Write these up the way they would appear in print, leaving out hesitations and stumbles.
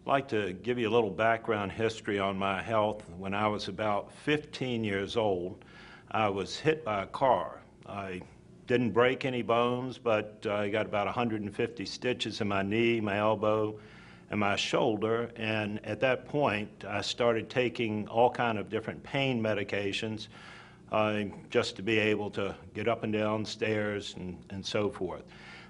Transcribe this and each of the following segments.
like to give you a little background history on my health. When I was about 15 years old, I was hit by a car. I didn't break any bones, but I got about 150 stitches in my knee, my elbow, and my shoulder. And at that point, I started taking all kind of different pain medications just to be able to get up and down stairs and so forth.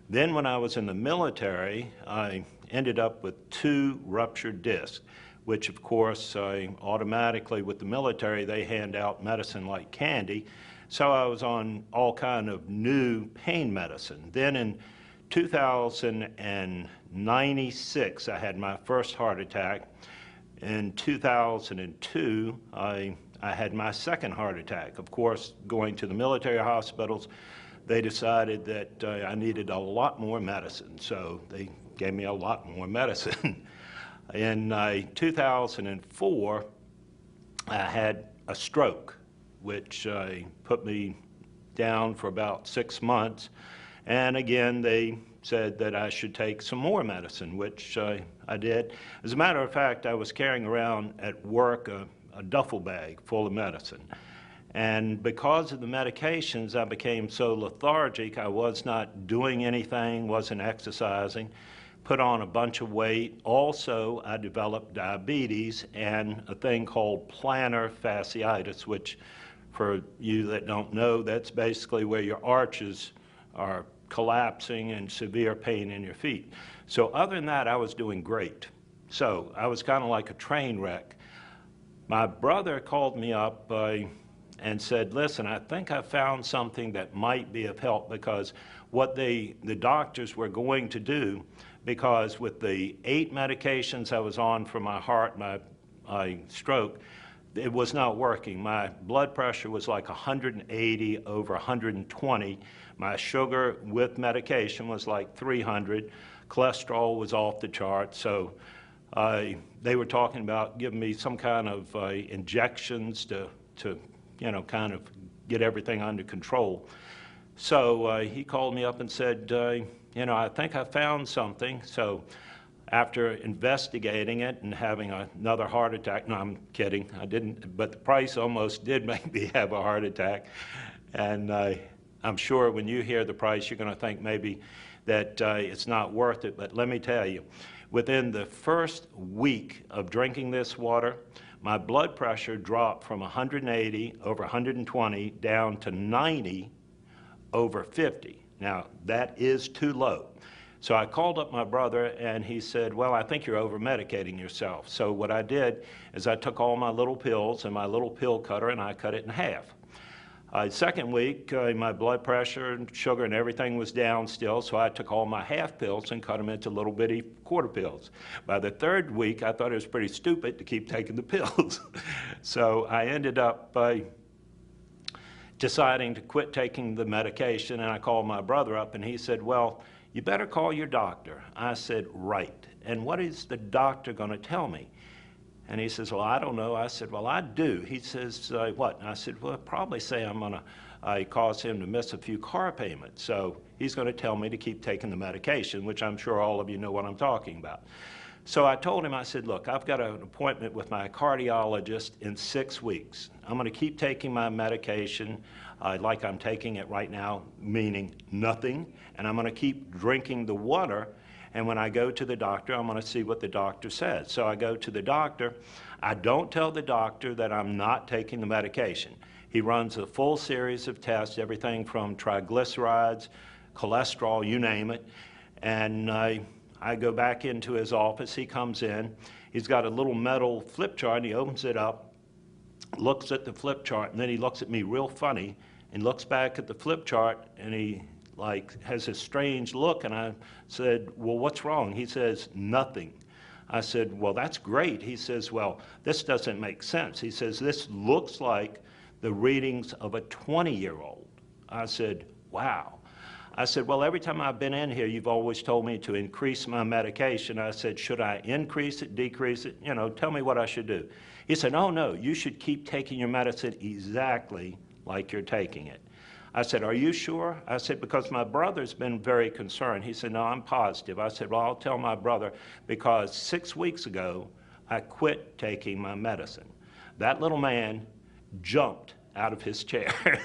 Then when I was in the military, I ended up with 2 ruptured discs, which of course automatically with the military they hand out medicine like candy. So I was on all kind of new pain medicine. Then in 2096 I had my first heart attack. In 2002 I had my second heart attack. Of course, going to the military hospitals, they decided that I needed a lot more medicine, so they gave me a lot more medicine. In 2004, I had a stroke, which put me down for about 6 months. And again, they said that I should take some more medicine, which I did. As a matter of fact, I was carrying around at work a duffel bag full of medicine. And because of the medications, I became so lethargic, I was not doing anything, wasn't exercising, put on a bunch of weight. Also, I developed diabetes and a thing called plantar fasciitis, which for you that don't know, that's basically where your arches are collapsing and severe pain in your feet. So other than that, I was doing great. So I was kind of like a train wreck. My brother called me up and said, listen, I think I found something that might be of help, because what the doctors were going to do, because with the 8 medications I was on for my heart, my stroke, it was not working. My blood pressure was like 180 over 120. My sugar with medication was like 300. Cholesterol was off the chart. So they were talking about giving me some kind of injections to kind of get everything under control. So he called me up and said, I think I found something. So after investigating it and having another heart attack, no, I'm kidding, I didn't, but the price almost did make me have a heart attack. And I'm sure when you hear the price, you're going to think maybe that it's not worth it. But let me tell you, within the first week of drinking this water, my blood pressure dropped from 180 over 120 down to 90 over 50. Now, that is too low. So I called up my brother and he said, well, I think you're over-medicating yourself. So what I did is I took all my little pills and my little pill cutter and I cut it in half. Second week, my blood pressure and sugar and everything was down still, so I took all my half pills and cut them into little bitty quarter pills. By the third week, I thought it was pretty stupid to keep taking the pills. So I ended up deciding to quit taking the medication, and I called my brother up and he said, well, you better call your doctor. I said, right. And what is the doctor going to tell me? And he says, well, I don't know. I said, well, I do. He says, what? And I said, well, I'll probably say I'm going to cause him to miss a few car payments. So he's going to tell me to keep taking the medication, which I'm sure all of you know what I'm talking about. So I told him, I said, look, I've got an appointment with my cardiologist in 6 weeks. I'm going to keep taking my medication like I'm taking it right now, meaning nothing, and I'm going to keep drinking the water. And when I go to the doctor, I'm going to see what the doctor says. So I go to the doctor. I don't tell the doctor that I'm not taking the medication. He runs a full series of tests, everything from triglycerides, cholesterol, you name it. And I go back into his office. He comes in. He's got a little metal flip chart, and he opens it up, looks at the flip chart, and then he looks at me real funny and looks back at the flip chart, and he has a strange look. And I said, well, what's wrong? He says, nothing. I said, well, that's great. He says, well, this doesn't make sense. He says, this looks like the readings of a 20-year-old. I said, wow. I said, well, every time I've been in here, you've always told me to increase my medication. I said, should I increase it, decrease it? Tell me what I should do. He said, oh, no, you should keep taking your medicine exactly like you're taking it. I said, are you sure? I said, because my brother's been very concerned. He said, no, I'm positive. I said, well, I'll tell my brother, because 6 weeks ago, I quit taking my medicine. That little man jumped out of his chair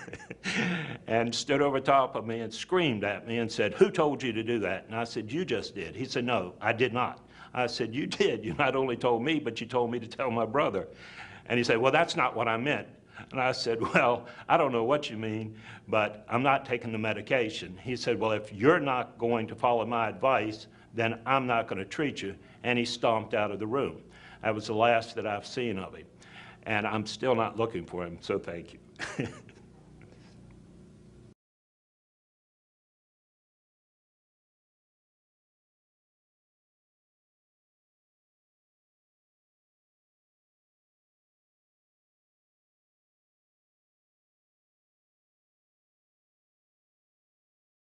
and stood over top of me and screamed at me and said, who told you to do that? And I said, you just did. He said, no, I did not. I said, you did. You not only told me, but you told me to tell my brother. And he said, well, that's not what I meant. And I said, well, I don't know what you mean, but I'm not taking the medication. He said, well, if you're not going to follow my advice, then I'm not going to treat you. And he stomped out of the room. That was the last that I've seen of him. And I'm still not looking for him, so thank you.